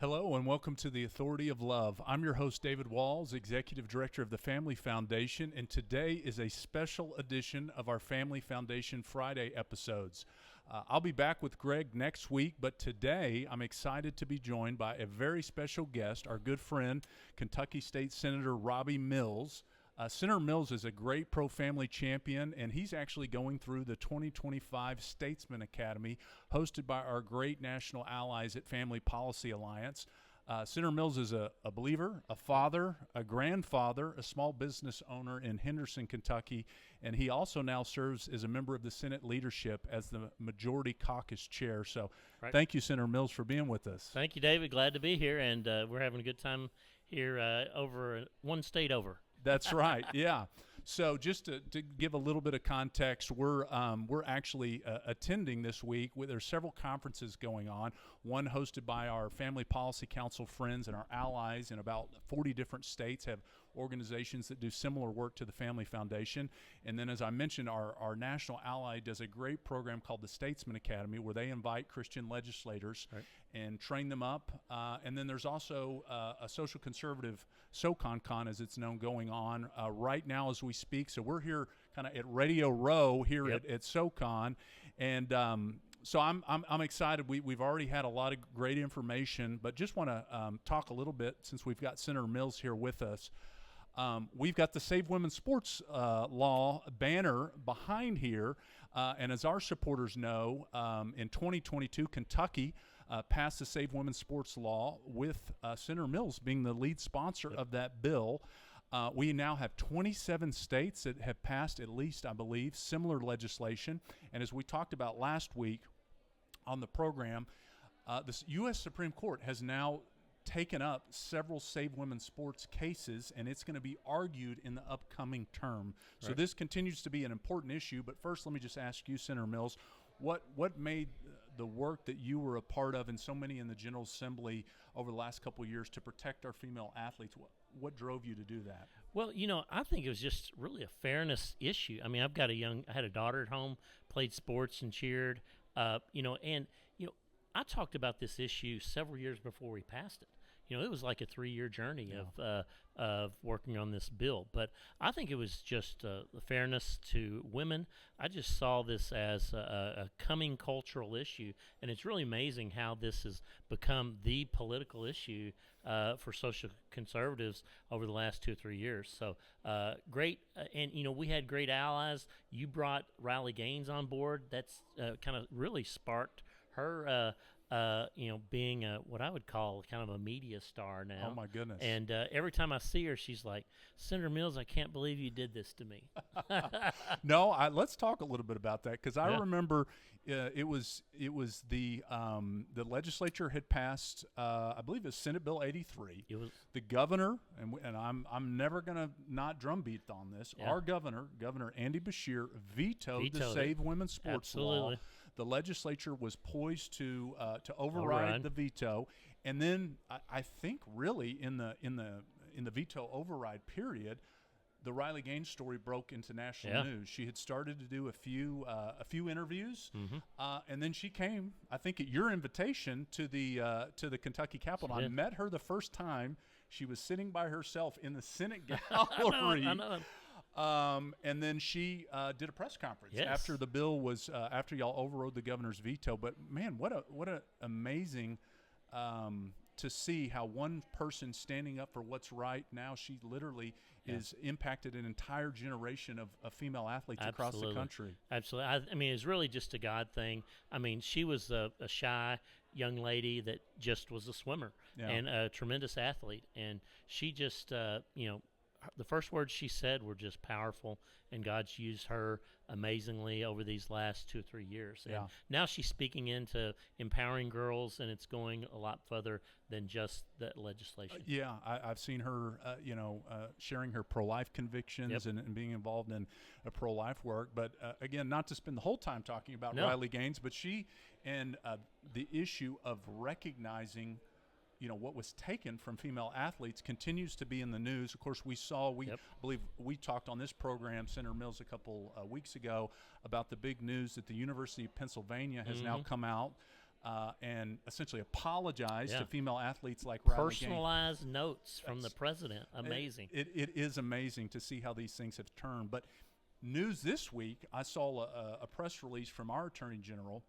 Hello and welcome to the Authority of Love. I'm your host, David Walls, Executive Director of the Family Foundation, and today is a special edition of our Family Foundation Friday episodes. I'll be back with Greg next week, but today I'm excited to be joined by a very special guest, our good friend, Kentucky State Senator Robby Mills. Senator Mills is a great pro-family champion, and he's actually going through the 2025 Statesman Academy, hosted by our great national allies at Family Policy Alliance. Senator Mills is a believer, a father, a grandfather, a small business owner in Henderson, Kentucky, and he also now serves as a member of the Senate leadership as the Majority Caucus Chair. So Thank you, Senator Mills, for being with us. Thank you, David. Glad to be here, and we're having a good time here over one state over. That's right. Yeah. So just to give a little bit of context, we're actually attending this week. There's several conferences going on. One hosted by our Family Policy Council friends and our allies in about 40 different states, have organizations that do similar work to the Family Foundation. And then, as I mentioned, our national ally does a great program called the Statesman Academy, where they invite Christian legislators and train them up. And then there's also a social conservative SoCon, as it's known, going on right now as we speak. So we're here kind of at Radio Row here at SoCon, and so I'm excited. We've already had a lot of great information, but just want to talk a little bit, since we've got Senator Mills here with us. We've got the Save Women's Sports law banner behind here, and as our supporters know, in 2022, Kentucky passed the Save Women's Sports law with Senator Mills being the lead sponsor of that bill. We now have 27 states that have passed at least, I believe, similar legislation. And as we talked about last week on the program, the U.S. Supreme Court has now taken up several Save Women's Sports cases, and it's going to be argued in the upcoming term. So this continues to be an important issue. But first, let me just ask you, Senator Mills, what made the work that you were a part of, and so many in the General Assembly over the last couple of years, to protect our female athletes? What drove you to do that? Well, I think it was just really a fairness issue. I mean, I had a daughter at home, played sports and cheered, I talked about this issue several years before we passed it. It was like a 3-year journey of working on this bill. But I think it was just the fairness to women. I just saw this as a coming cultural issue, and it's really amazing how this has become the political issue for social conservatives over the last 2 or 3 years. So great, and we had great allies. You brought Riley Gaines on board. That's kind of really sparked her being what I would call kind of a media star now. Oh, my goodness. And every time I see her, she's like, Senator Mills, I can't believe you did this to me. No, let's talk a little bit about that, because I remember it was the legislature had passed, I believe it was Senate Bill 83. It was the governor, and I'm never going to not drumbeat on this. Yeah. Our Governor Andy Beshear, vetoed the Save Women's Sports law. The legislature was poised to override the veto, and then I think really in the veto override period, the Riley Gaines story broke into national news. She had started to do a few interviews, and then she came, I think, at your invitation to the Kentucky Capitol. I met her the first time. She was sitting by herself in the Senate gallery. I know. And then she did a press conference after the bill was after y'all overrode the governor's veto. But man, what a amazing to see how one person standing up for what's right. Now she literally is impacted an entire generation of female athletes across the country. Absolutely. I mean, it's really just a God thing. I mean, she was a shy young lady that just was a swimmer and a tremendous athlete, and she just the first words she said were just powerful, and God's used her amazingly over these last 2 or 3 years. And now she's speaking into empowering girls, and it's going a lot further than just that legislation. I've seen her, sharing her pro-life convictions and being involved in pro-life work. But again, not to spend the whole time talking about Riley Gaines, but she and the issue of recognizing what was taken from female athletes continues to be in the news. Of course, we believe we talked on this program, Senator Mills, a couple weeks ago about the big news that the University of Pennsylvania has now come out and essentially apologized Yeah. to female athletes like Riley Gaines. Personalized notes from the president. Amazing. It is amazing to see how these things have turned. But news this week, I saw a press release from our Attorney General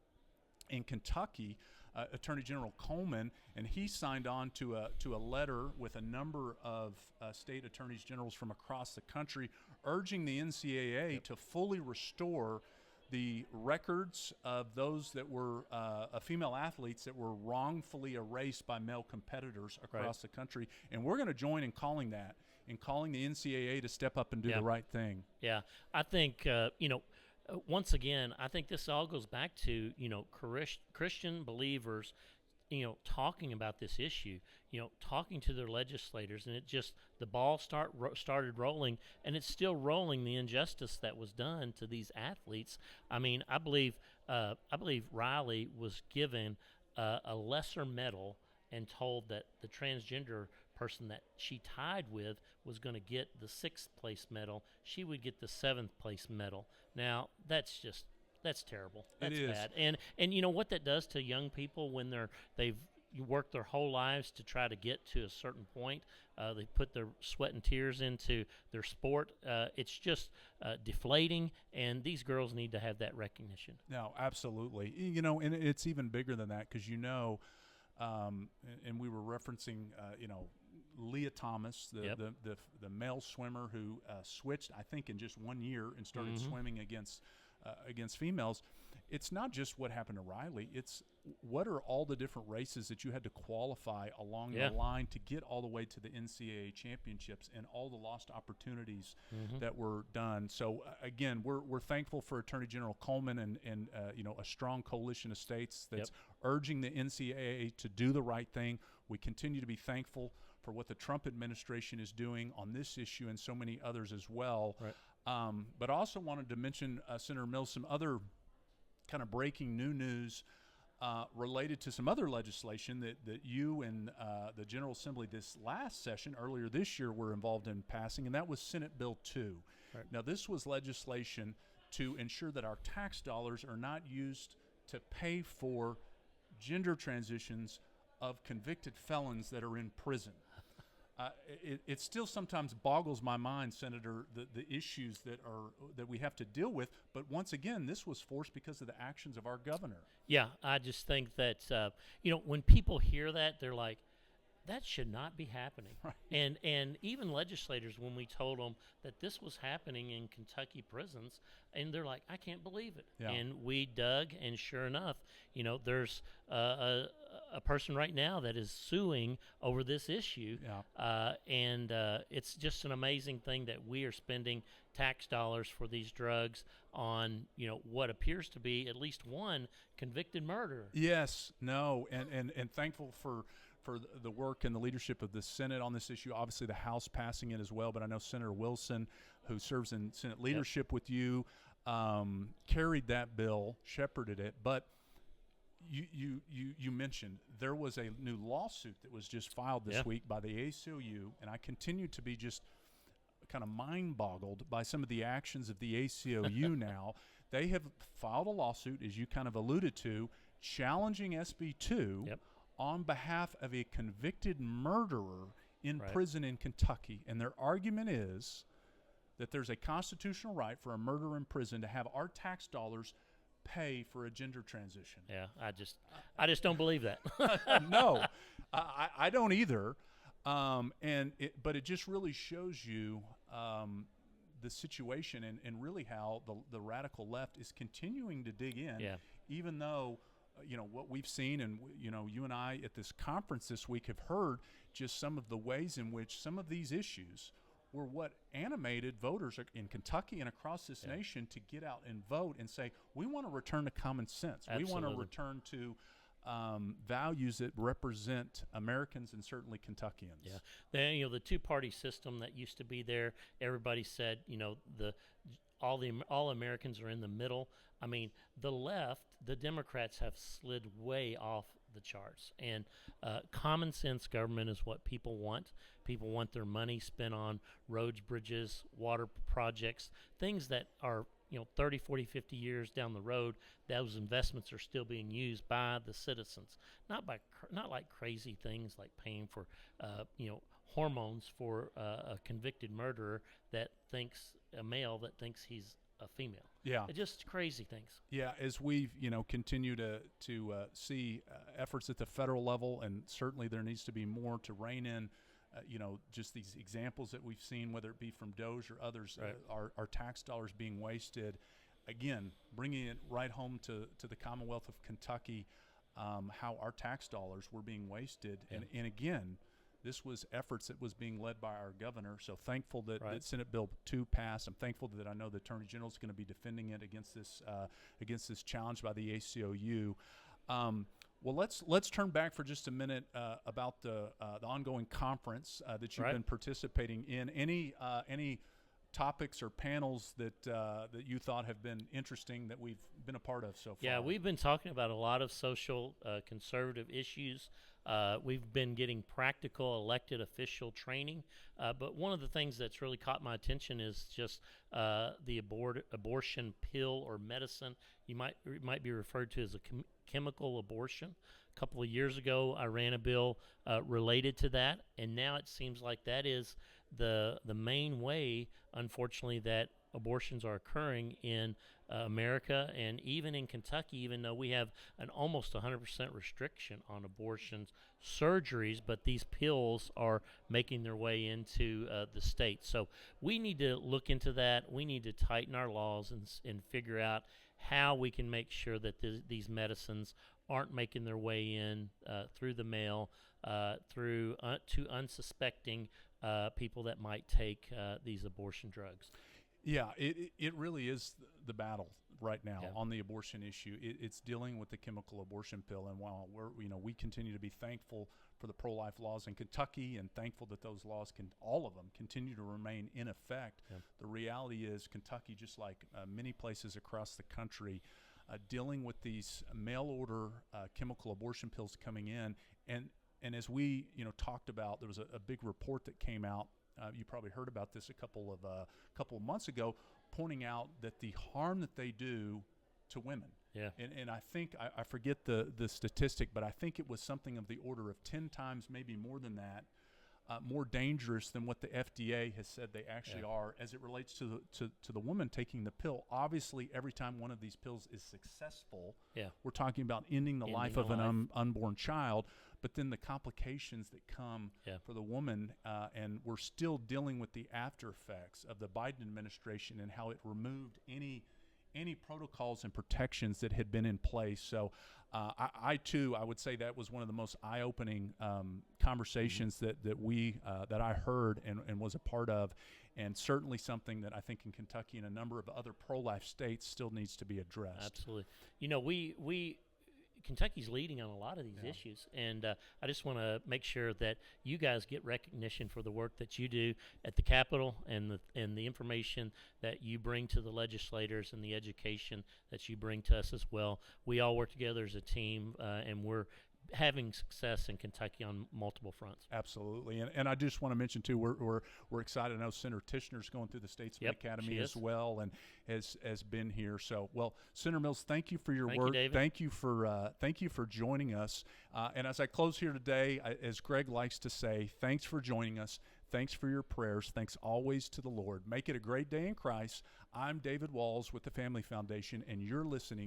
in Kentucky, Attorney General Coleman, and he signed on to a letter with a number of state attorneys generals from across the country urging the NCAA to fully restore the records of those that were female athletes that were wrongfully erased by male competitors across the country. And we're going to join in calling that, in calling the NCAA to step up and do the right thing. Yeah, I think, once again, I think this all goes back to, Christian believers, talking about this issue, talking to their legislators, and the ball started rolling, and it's still rolling, the injustice that was done to these athletes. I mean, I believe Riley was given a lesser medal and told that the transgender person that she tied with was going to get the 6th place medal. She would get the 7th place medal. Now, that's terrible. That's bad. And you know what that does to young people when they've worked their whole lives to try to get to a certain point. They put their sweat and tears into their sport. It's just deflating, and these girls need to have that recognition. No, absolutely. And it's even bigger than that because and we were referencing, Leah Thomas, the male swimmer who switched, I think, in just 1 year and started swimming against females. It's not just what happened to Riley. It's what are all the different races that you had to qualify along the line to get all the way to the NCAA championships and all the lost opportunities that were done. So again, we're thankful for Attorney General Coleman and a strong coalition of states that's urging the NCAA to do the right thing. We continue to be thankful for what the Trump administration is doing on this issue and so many others as well. Right. But I also wanted to mention, Senator Mills, some other kind of breaking new news related to some other legislation that you and the General Assembly this last session, earlier this year, were involved in passing, and that was Senate Bill 2. Right. Now, this was legislation to ensure that our tax dollars are not used to pay for gender transitions of convicted felons that are in prison. It still sometimes boggles my mind, Senator, the issues that we have to deal with. But once again, this was forced because of the actions of our governor. Yeah, I just think that when people hear that, they're like, that should not be happening. Right. And even legislators, when we told them that this was happening in Kentucky prisons, and they're like, I can't believe it. Yeah. And we dug, and sure enough, there's a person right now that is suing over this issue. Yeah. And it's just an amazing thing that we are spending tax dollars for these drugs on, what appears to be at least one convicted murderer. Yes. No. And thankful for the work and the leadership of the Senate on this issue. Obviously, the House passing it as well, but I know Senator Wilson, who serves in Senate leadership with you, carried that bill, shepherded it. But you mentioned there was a new lawsuit that was just filed this week by the ACLU, and I continue to be just kind of mind-boggled by some of the actions of the ACLU now. They have filed a lawsuit, as you kind of alluded to, challenging SB 2 on behalf of a convicted murderer in prison in Kentucky. And their argument is that there's a constitutional right for a murderer in prison to have our tax dollars pay for a gender transition. Yeah, I just don't believe that. No, I don't either. But it just really shows you the situation and really how the radical left is continuing to dig in, even though what we've seen, and you and I at this conference this week have heard just some of the ways in which some of these issues were what animated voters in Kentucky and across this nation to get out and vote and say, we want to return to common sense. Absolutely. We want to return to values that represent Americans and certainly Kentuckians. Yeah, the two-party system that used to be there, everybody said, all Americans are in the middle. I mean, the left, the Democrats have slid way off the charts. And common sense government is what people want. People want their money spent on roads, bridges, water projects, things that are, 30, 40, 50 years down the road, those investments are still being used by the citizens, not like crazy things like paying for hormones for a convicted murderer that thinks a male that thinks he's a female. Yeah. Just crazy things. Yeah, as we've continue to see efforts at the federal level, and certainly there needs to be more to rein in, just these examples that we've seen, whether it be from Doge or others, Right. Our tax dollars being wasted. Again, bringing it right home to the Commonwealth of Kentucky, how our tax dollars were being wasted, Yeah. and again, this was efforts that was being led by our governor. So thankful that, Right. that Senate Bill 2 passed. I'm thankful that I know the Attorney General is going to be defending it against this challenge by the ACLU. Well, let's turn back for just a minute about the ongoing conference that you've Right. been participating in. Any topics or panels that you thought have been interesting that we've been a part of so far? Yeah, we've been talking about a lot of social conservative issues. We've been getting practical elected official training. But one of the things that's really caught my attention is just the abortion pill or medicine. It might be referred to as a chemical abortion. A couple of years ago, I ran a bill related to that, and now it seems like that is the main way, unfortunately, that abortions are occurring in America and even in Kentucky, even though we have an almost 100% restriction on abortions surgeries, but these pills are making their way into the state. So we need to look into that. We need to tighten our laws and figure out how we can make sure that these medicines aren't making their way in through the mail, through to unsuspecting people that might take these abortion drugs. Yeah, it really is the battle right now Yeah. on the abortion issue. It's dealing with the chemical abortion pill, and while we continue to be thankful for the pro-life laws in Kentucky and thankful that those laws all of them continue to remain in effect. Yeah. The reality is Kentucky, just like many places across the country, dealing with these mail order chemical abortion pills coming in, and as we talked about, there was a big report that came out. You probably heard about this a couple of months ago, pointing out that the harm that they do to women. Yeah. And I think I forget the statistic, but I think it was something of the order of 10 times, maybe more than that, more dangerous than what the FDA has said they actually Yeah. are as it relates to the woman taking the pill. Obviously, every time one of these pills is successful, Yeah. we're talking about ending the life of an unborn child, but then the complications that come Yeah. for the woman, and we're still dealing with the after effects of the Biden administration and how it removed any protocols and protections that had been in place. So I too, I would say that was one of the most eye-opening conversations that I heard and was a part of, and certainly something that I think in Kentucky and a number of other pro-life states still needs to be addressed. Absolutely. we Kentucky's leading on a lot of these issues, and I just want to make sure that you guys get recognition for the work that you do at the Capitol and the information that you bring to the legislators and the education that you bring to us as well. We all work together as a team, and we're having success in Kentucky on multiple fronts. Absolutely, and I just want to mention too, we're excited. I know Senator Tishner's going through the Statesman Yep, Academy she as is. well, and has been here. So, well, Senator Mills, thank you for your Thank you, work. David. Thank you for joining us. And as I close here today, as Greg likes to say, thanks for joining us. Thanks for your prayers. Thanks always to the Lord. Make it a great day in Christ. I'm David Walls with the Family Foundation, and you're listening